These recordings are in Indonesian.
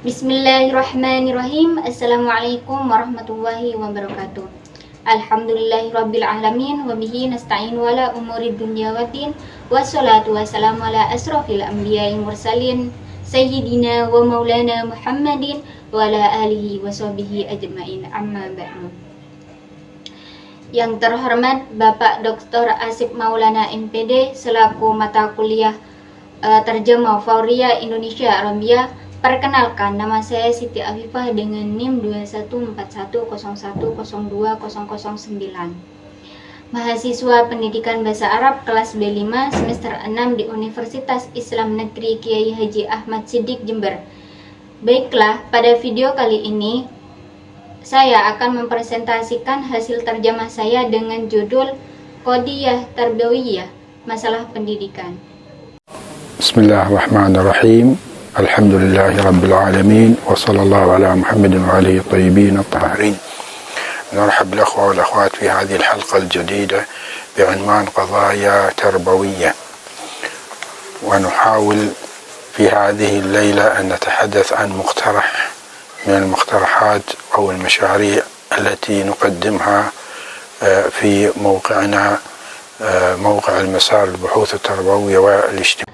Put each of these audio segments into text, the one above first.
Bismillahirrahmanirrahim. Assalamualaikum warahmatullahi wabarakatuh. Alhamdulillahirabbil alamin wa bihi nasta'in wala umuri dunya waddin. Wassalatu wassalamu ala asrofil anbiya'i mursalin sayyidina wa maulana Muhammadin wa ala alihi wa sahbihi ajma'in. Amma ba'du. Yang terhormat Bapak Dr. Asif Maulana MPD selaku mata kuliah Terjemah Fauria Indonesia Arabia. Perkenalkan, nama saya Siti Afifah dengan NIM 214101020009. Mahasiswa Pendidikan Bahasa Arab kelas B5 semester 6 di Universitas Islam Negeri Kiai Haji Ahmad Siddiq Jember. Baiklah, pada video kali ini saya akan mempresentasikan hasil terjemah saya dengan judul Qadiyah Tarbawiyah, Masalah Pendidikan. Bismillahirrahmanirrahim. Alhamdulillahi Rabbil Alamin. Wa sallallahu ala Muhammadin wa alihi tayyibin at-tahirin. نرحب بالأخوة والأخوات في هذه الحلقة الجديدة بعنوان قضايا تربوية، ونحاول في هذه الليلة أن نتحدث عن مقترح من المقترحات أو المشاريع التي نقدمها في موقعنا، موقع المسار البحوث التربوية والاجتماعية.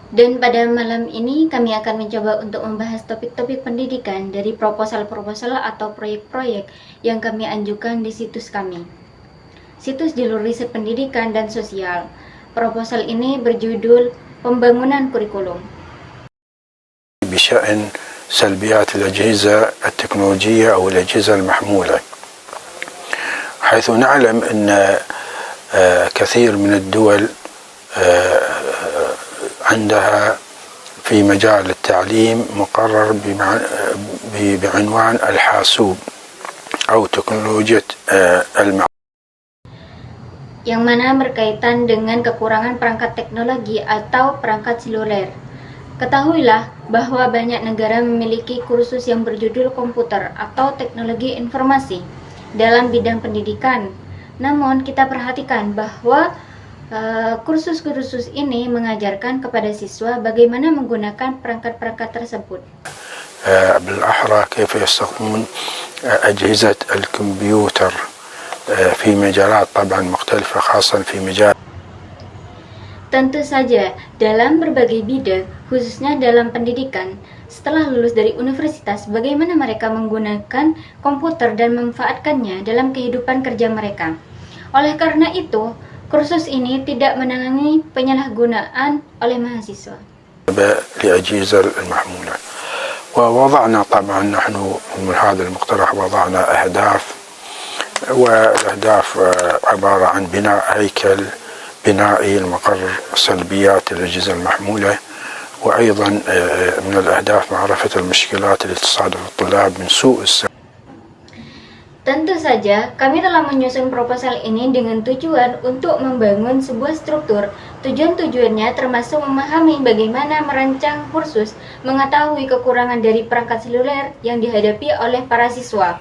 Dan pada malam ini kami akan mencoba untuk membahas topik-topik pendidikan dari proposal-proposal atau proyek-proyek yang kami ajukan di situs kami. Situs jalur riset pendidikan dan sosial. Proposal ini berjudul Pembangunan Kurikulum. بشأن سلبيات الأجهزة التكنولوجية أو الأجهزة المحمولة، حيث نعلم أن كثير من الدول عندها في مجال التعليم مقرر بعنوان الحاسوب أو تكنولوجيا المعلومات، yang mana berkaitan dengan kekurangan perangkat teknologi atau perangkat seluler. Ketahuilah bahwa banyak negara memiliki kursus yang berjudul komputer atau teknologi informasi dalam bidang pendidikan. Namun kita perhatikan bahwa kursus-kursus ini mengajarkan kepada siswa bagaimana menggunakan perangkat-perangkat tersebut. بالأحرى كيف يستخدمون أجهزة الكمبيوتر في مجالات طبعا مختلفة، خاصة في مجال. Tentu saja, dalam berbagai bidang, khususnya dalam pendidikan, setelah lulus dari universitas, bagaimana mereka menggunakan komputer dan memanfaatkannya dalam kehidupan kerja mereka. Oleh karena itu, kursus ini tidak menangani penyalahgunaan oleh mahasiswa. لأجهزة المحمولة، ووضعنا طبعا نحن من هذا المقترح وضعنا أهداف، والأهداف عبارة عن بناء هيكل بنائي لمقر سلبيات الأجهزة المحمولة، وأيضا من الأهداف معرفة المشكلات التي تصادف الطلاب من سوء استخدام. Tentu saja, kami telah menyusun proposal ini dengan tujuan untuk membangun sebuah struktur. Tujuan-tujuannya termasuk memahami bagaimana merancang kursus, mengetahui kekurangan dari perangkat seluler yang dihadapi oleh para siswa,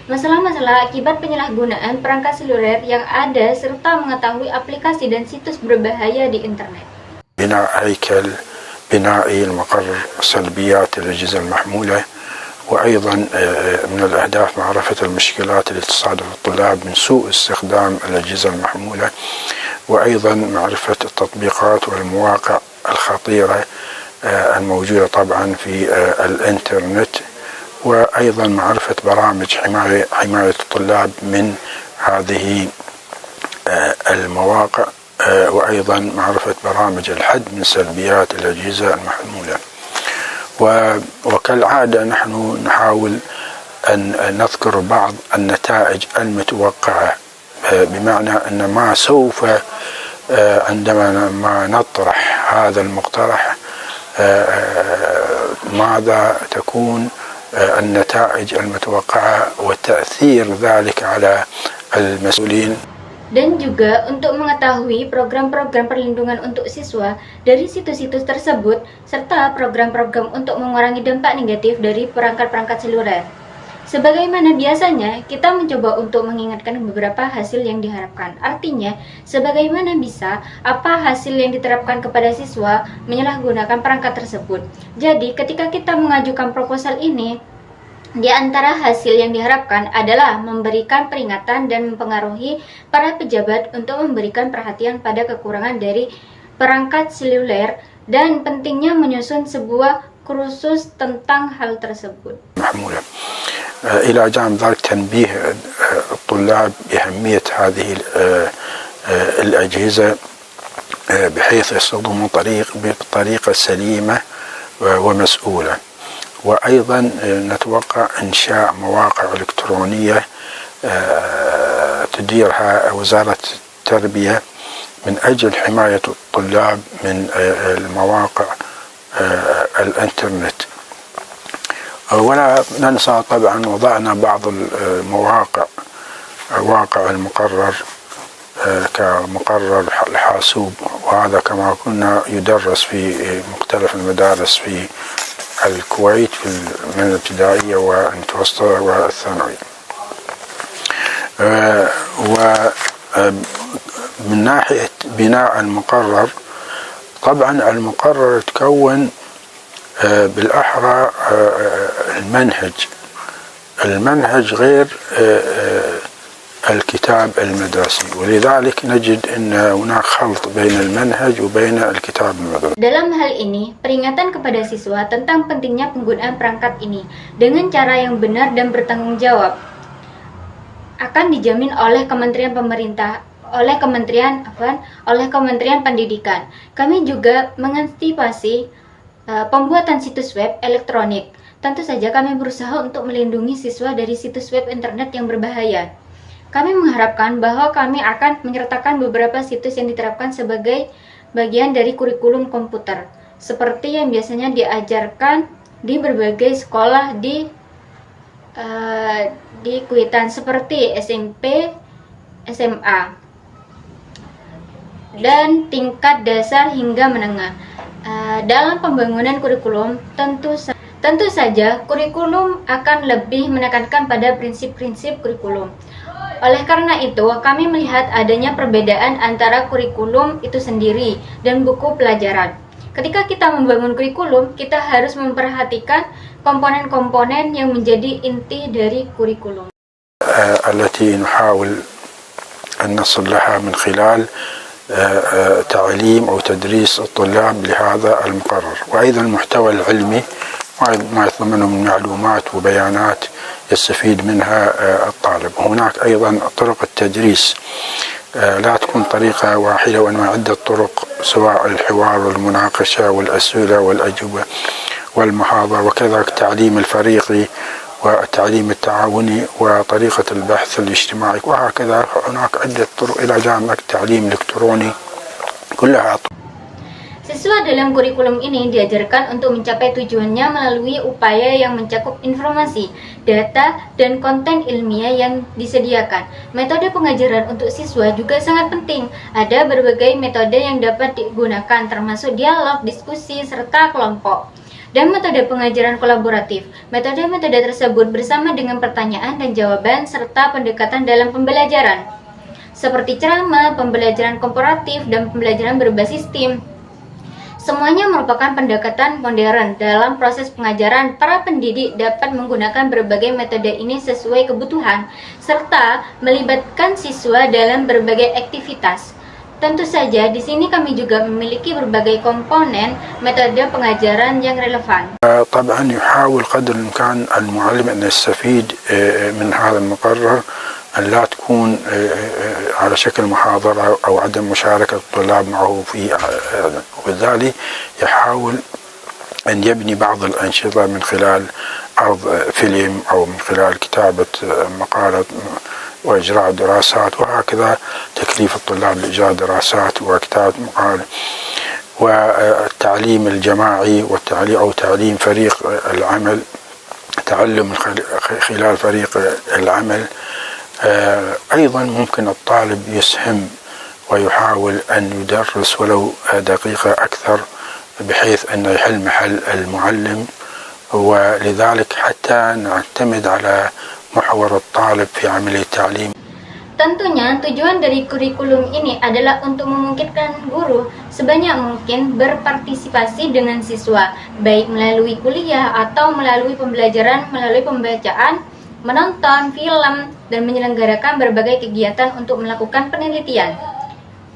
masalah-masalah akibat penyalahgunaan perangkat seluler yang ada, serta mengetahui aplikasi dan situs berbahaya di internet. بناء هيكل بنائي لمقر سلبيات الأجهزة المحمولة، وأيضا من الأهداف معرفة المشكلات التي تصادف الطلاب من سوء استخدام الأجهزة المحمولة، وأيضا معرفة التطبيقات والمواقع الخطيرة الموجودة طبعا في الإنترنت، وأيضا معرفة برامج حماية الطلاب من هذه المواقع، وأيضا معرفة برامج الحد من سلبيات الأجهزة المحمولة. وكالعادة نحن نحاول أن نذكر بعض النتائج المتوقعة، بمعنى أن ما سوف عندما ما نطرح هذا المقترح ماذا تكون النتائج المتوقعة وتأثير ذلك على المسؤولين. Dan juga untuk mengetahui program-program perlindungan untuk siswa dari situs-situs tersebut, serta program-program untuk mengurangi dampak negatif dari perangkat-perangkat seluler. Sebagaimana biasanya, kita mencoba untuk mengingatkan beberapa hasil yang diharapkan. Artinya, sebagaimana bisa, apa hasil yang diterapkan kepada siswa menyalahgunakan perangkat tersebut. Jadi, ketika kita mengajukan proposal ini, di antara hasil yang diharapkan adalah memberikan peringatan dan mempengaruhi para pejabat untuk memberikan perhatian pada kekurangan dari perangkat seluler dan pentingnya menyusun sebuah kursus tentang hal tersebut. إلى جانب ذلك تنبيه الطلاب بأهمية هذه الأجهزة بحيث يستخدمون بطريقة سليمة ومسؤولة. وأيضا نتوقع إنشاء مواقع إلكترونية تديرها وزارة التربية من أجل حماية الطلاب من المواقع الإنترنت. ولا ننسى طبعا وضعنا بعض المواقع، واقع المقرر كمقرر الحاسوب، وهذا كما كنا يدرس في مختلف المدارس في الكويت من الابتدائية والمتوسطة والثانوية. ومن ناحية بناء المقرر، طبعا المقرر يتكون بالأحرى المنهج غير الكتاب المدرسي، ولذلك نجد أن هناك خلط بين المنهج وبين الكتاب المدرسي. Dalam hal ini, peringatan kepada siswa tentang pentingnya penggunaan perangkat ini dengan cara yang benar dan bertanggung jawab akan dijamin oleh Kementerian Pendidikan. Kami juga mengantisipasi pembuatan situs web elektronik. Tentu saja kami berusaha untuk melindungi siswa dari situs web internet yang berbahaya. Kami mengharapkan bahwa kami akan menyertakan beberapa situs yang diterapkan sebagai bagian dari kurikulum komputer, seperti yang biasanya diajarkan di berbagai sekolah di Kuitang, seperti SMP, SMA, dan tingkat dasar hingga menengah. Dalam pembangunan kurikulum, tentu saja kurikulum akan lebih menekankan pada prinsip-prinsip kurikulum. Oleh karena itu, kami melihat adanya perbedaan antara kurikulum itu sendiri dan buku pelajaran. Ketika kita membangun kurikulum, kita harus memperhatikan komponen-komponen yang menjadi inti dari kurikulum. التي نحاول أن نصل لها من خلال تعليم أو تدريس الطلاب لهذا المقرر، وأيضا المحتوى العلمي ما يتضمنه من معلومات وبيانات يستفيد منها الطالب. هناك أيضا طرق التدريس لا تكون طريقة واحدة، وإنما عدة طرق، سواء الحوار والمناقشة والأسئلة والأجوبة والمحاضرة، وكذلك التعليم الفريقي والتعليم التعاوني وطريقة البحث الاجتماعي، وهكذا هناك عدة طرق إلى جانب التعليم الإلكتروني كلها. Siswa dalam kurikulum ini diajarkan untuk mencapai tujuannya melalui upaya yang mencakup informasi, data, dan konten ilmiah yang disediakan. Metode pengajaran untuk siswa juga sangat penting. Ada berbagai metode yang dapat digunakan, termasuk dialog, diskusi, serta kelompok, dan metode pengajaran kolaboratif. Metode-metode tersebut bersama dengan pertanyaan dan jawaban serta pendekatan dalam pembelajaran, seperti ceramah, pembelajaran komparatif, dan pembelajaran berbasis tim. Semuanya merupakan pendekatan modern. Dalam proses pengajaran, para pendidik dapat menggunakan berbagai metode ini sesuai kebutuhan, serta melibatkan siswa dalam berbagai aktivitas. Tentu saja, di sini kami juga memiliki berbagai komponen metode pengajaran yang relevan. طبعا يحاول قدر الإمكان المعلم أن يستفيد من هذا المقرر، أن لا تكون على شكل محاضرة أو عدم مشاركة الطلاب معه في، وبالتالي يحاول أن يبني بعض الأنشطة من خلال عرض فيلم أو من خلال كتابة مقالة وإجراء دراسات، وهكذا تكليف الطلاب لإجراء دراسات وكتابة مقالة، والتعليم الجماعي أو تعليم فريق العمل، تعلم من خلال فريق العمل. أيضا ممكن الطالب يسهم ويحاول أن يدرس ولو دقيقة أكثر، بحيث أنه يحل محل المعلم ولذلك حتى نعتمد على محور الطالب في عملية التعليم. Tentunya tujuan dari kurikulum ini adalah untuk memungkinkan guru sebanyak mungkin berpartisipasi dengan siswa, baik melalui kuliah atau melalui pembelajaran melalui pembacaan, menonton film, dan menyelenggarakan berbagai kegiatan untuk melakukan penelitian.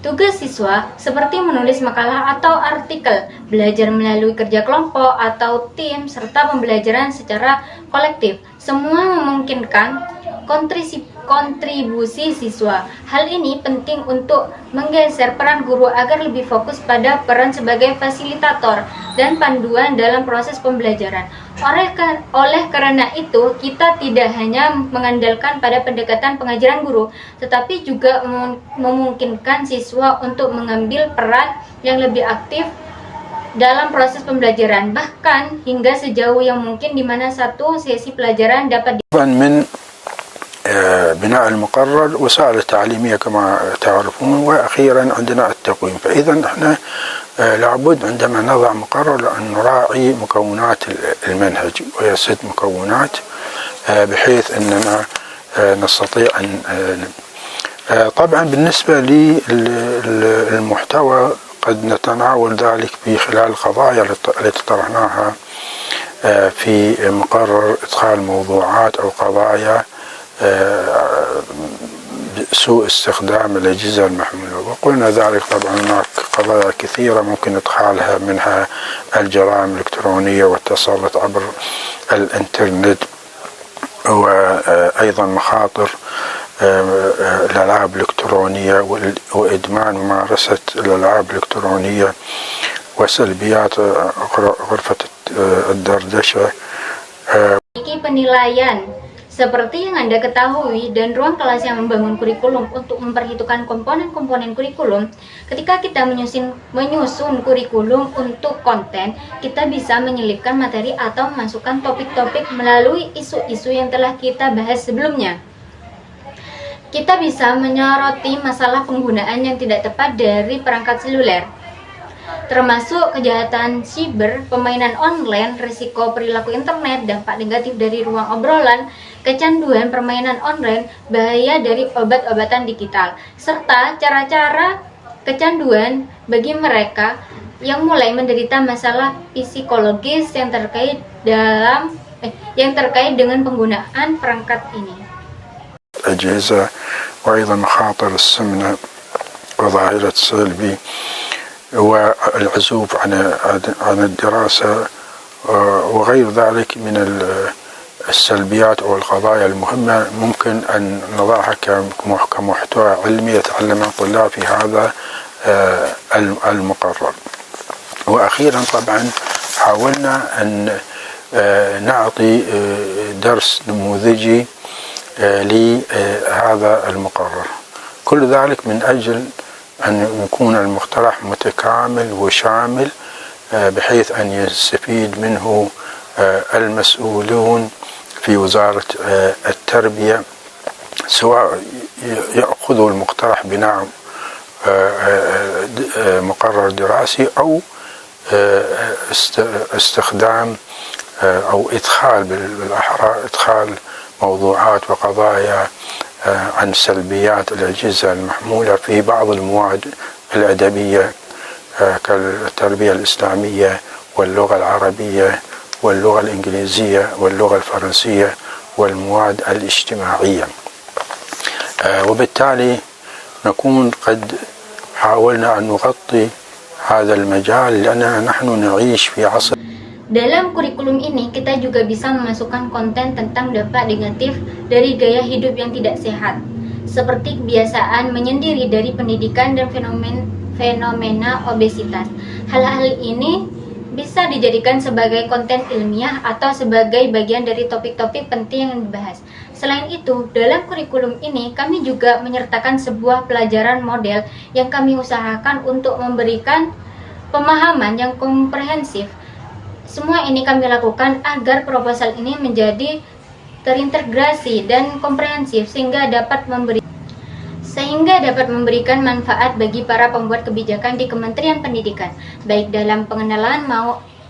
Tugas siswa seperti menulis makalah atau artikel, belajar melalui kerja kelompok atau tim, serta pembelajaran secara kolektif, semua memungkinkan kontribusi siswa. Hal ini penting untuk menggeser peran guru agar lebih fokus pada peran sebagai fasilitator dan panduan dalam proses pembelajaran. Oleh karena itu, kita tidak hanya mengandalkan pada pendekatan pengajaran guru, tetapi juga memungkinkan siswa untuk mengambil peran yang lebih aktif dalam proses pembelajaran, bahkan hingga sejauh yang mungkin di mana satu sesi pelajaran dapat من بناء المقرر وسائل التعليمية كما تعرفون، وأخيرا عندنا التقويم. فإذا احنا لابد عندما نضع مقرر أن نراعي مكونات المنهج، وهي 6 مكونات بحيث أننا نستطيع أن طبعا بالنسبة للمحتوى قد نتناول ذلك في خلال القضايا التي طرحناها في مقرر إدخال موضوعات أو قضايا سوء استخدام الأجهزة المحمولة، وقلنا ذلك. طبعا هناك قضايا كثيرة ممكن إدخالها، منها الجرائم الإلكترونية والتسلط عبر الإنترنت، وأيضا مخاطر الألعاب الإلكترونية وإدمان ممارسة الألعاب الإلكترونية، وسلبيات غرفة الدردشة. Penilaian seperti yang Anda ketahui, dan ruang kelas yang membangun kurikulum untuk memperhitungkan komponen-komponen kurikulum. Ketika kita menyusun kurikulum untuk konten, kita bisa menyelipkan materi atau memasukkan topik-topik melalui isu-isu yang telah kita bahas sebelumnya. Kita bisa menyoroti masalah penggunaan yang tidak tepat dari perangkat seluler, termasuk kejahatan siber, permainan online, risiko perilaku internet, dampak negatif dari ruang obrolan, kecanduan permainan online, bahaya dari obat-obatan digital, serta cara-cara kecanduan bagi mereka yang mulai menderita masalah psikologis yang terkait dengan penggunaan perangkat ini. أجهزة، وأيضا مخاطر السمنة وظاهرة السلبي والعزوف عن الدراسة وغير ذلك من السلبيات أو القضايا المهمة ممكن أن نضعها كمحتوى علمي يتعلمه الطلاب في هذا المقرر. وأخيرا طبعا حاولنا أن نعطي درس نموذجي لهذا المقرر، كل ذلك من أجل أن يكون المقترح متكامل وشامل بحيث أن يستفيد منه المسؤولون في وزارة التربية، سواء يأخذوا المقترح بناء مقرر دراسي أو استخدام أو إدخال بالأحرى إدخال موضوعات وقضايا عن سلبيات الأجهزة المحمولة في بعض المواد الأدبية كالتربية الإسلامية واللغة العربية واللغة الإنجليزية واللغة الفرنسية والمواد الاجتماعية. وبالتالي نكون قد حاولنا أن نغطي هذا المجال لأننا نحن نعيش في عصر. Dalam kurikulum ini, kita juga bisa memasukkan konten tentang dampak negatif dari gaya hidup yang tidak sehat, seperti kebiasaan menyendiri dari pendidikan dan fenomena obesitas. Hal-hal ini bisa dijadikan sebagai konten ilmiah atau sebagai bagian dari topik-topik penting yang dibahas. Selain itu, dalam kurikulum ini kami juga menyertakan sebuah pelajaran model yang kami usahakan untuk memberikan pemahaman yang komprehensif. Semua ini kami lakukan agar proposal ini menjadi terintegrasi dan komprehensif sehingga dapat memberikan manfaat bagi para pembuat kebijakan di Kementerian Pendidikan, baik dalam pengenalan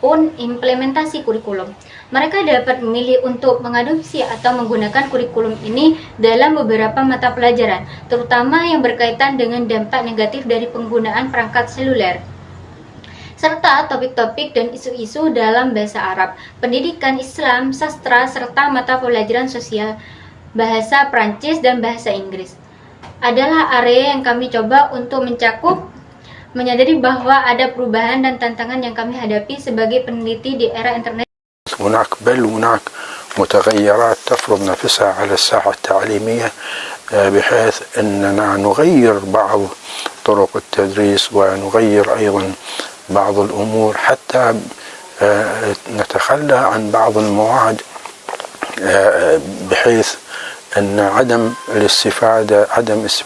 maupun implementasi kurikulum. Mereka dapat memilih untuk mengadopsi atau menggunakan kurikulum ini dalam beberapa mata pelajaran, terutama yang berkaitan dengan dampak negatif dari penggunaan perangkat seluler, serta topik-topik dan isu-isu dalam bahasa Arab, pendidikan Islam, sastra, serta mata pelajaran sosial, bahasa Prancis, dan bahasa Inggris. Adalah area yang kami coba untuk mencakup, menyadari bahwa ada perubahan dan tantangan yang kami hadapi sebagai peneliti di era internet. هناك متغيرات تفرض نفسها على الساحة التعليمية بحيث أننا نغير بعض طرق التدريس ونغير أيضا بعض الأمور حتى نتخلى عن بعض المواد بحيث أن عدم استفادة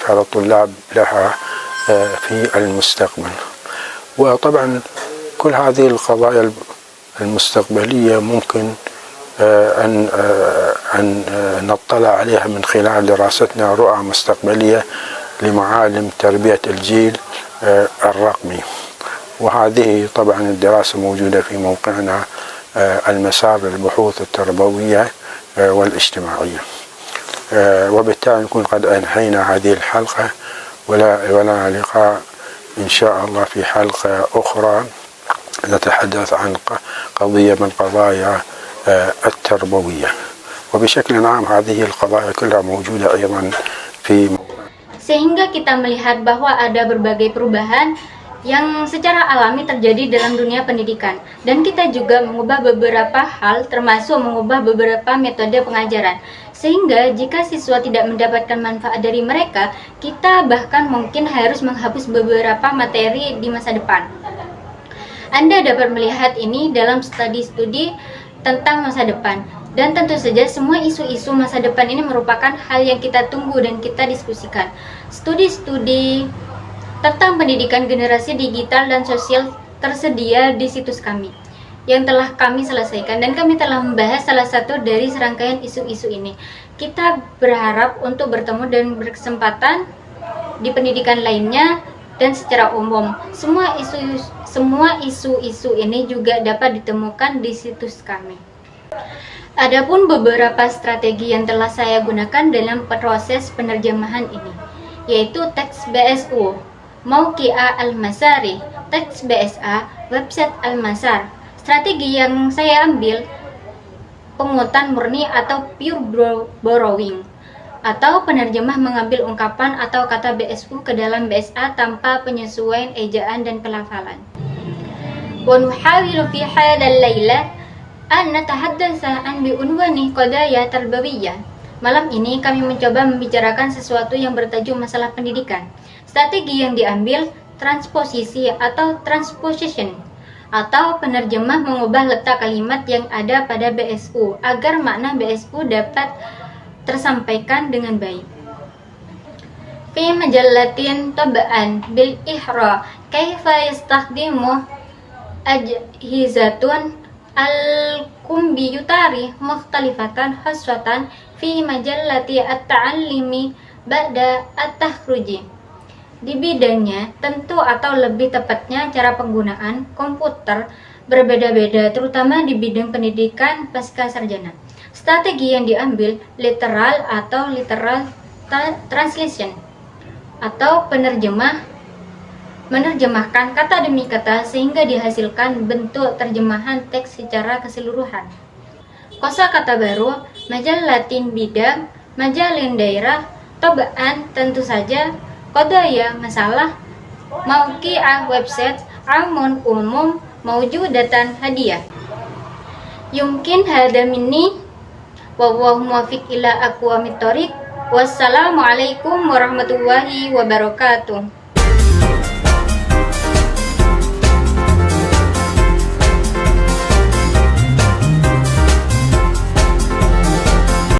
الطلاب لها في المستقبل. وطبعا كل هذه القضايا المستقبلية ممكن أن نطلع عليها من خلال دراستنا رؤى مستقبلية لمعالم تربية الجيل الرقمي، وهذه طبعا الدراسة موجودة في موقعنا المسار للبحوث التربوية والاجتماعية. وبالتالي نكون قد أنهينا هذه الحلقة، ولنا لقاء إن شاء الله في حلقة أخرى نتحدث عن قضية من قضايا التربوية، وبشكل عام هذه القضايا كلها موجودة أيضا في. Sehingga kita melihat bahwa ada berbagai perubahan yang secara alami terjadi dalam dunia pendidikan, dan kita juga mengubah beberapa hal, termasuk mengubah beberapa metode pengajaran, sehingga jika siswa tidak mendapatkan manfaat dari mereka, kita bahkan mungkin harus menghapus beberapa materi di masa depan. Anda dapat melihat ini dalam studi-studi tentang masa depan, dan tentu saja semua isu-isu masa depan ini merupakan hal yang kita tunggu dan kita diskusikan. Studi-studi tentang pendidikan generasi digital dan sosial tersedia di situs kami yang telah kami selesaikan, dan kami telah membahas salah satu dari serangkaian isu-isu ini. Kita berharap untuk bertemu dan berkesempatan di pendidikan lainnya, dan secara umum semua isu-isu ini juga dapat ditemukan di situs kami. Adapun beberapa strategi yang telah saya gunakan dalam proses penerjemahan ini, yaitu teks BSU, Mauqi'a Al-Masari, teks BSA, website Al-Masar. Strategi yang saya ambil pengutan murni atau pure borrowing, atau penerjemah mengambil ungkapan atau kata BSU ke dalam BSA tanpa penyesuaian ejaan dan pelafalan. Wa nuhawilu fi hadal laila an natahaddatsa an biunwani qadaya tarbawiyah. Malam ini kami mencoba membicarakan sesuatu yang bertajuk masalah pendidikan. Strategi yang diambil transposisi atau transposition, atau penerjemah mengubah letak kalimat yang ada pada BSU agar makna BSU dapat tersampaikan dengan baik. Fi majallatin tab'an bil ihra kaifa yastakhdimu ajhizatun al-kumbiyutari mukhtalifatan khaswatan fi majallati at-ta'allimi ba'da at-takhruji. Di bidangnya, tentu atau lebih tepatnya cara penggunaan komputer berbeda-beda, terutama di bidang pendidikan pasca sarjana. Strategi yang diambil literal atau literal translation, atau menerjemahkan kata demi kata sehingga dihasilkan bentuk terjemahan teks secara keseluruhan. Kosakata baru, majallatin bidang, majalin daerah, tobaan tentu saja, qadaya masalah, mauqi'ah website, amun umum, maujudatan hadiah. Yumkin hada minni, wallahu muwaffiq ila aqwamit thoriq. Wassalamualaikum warahmatullahi wabarakatuh.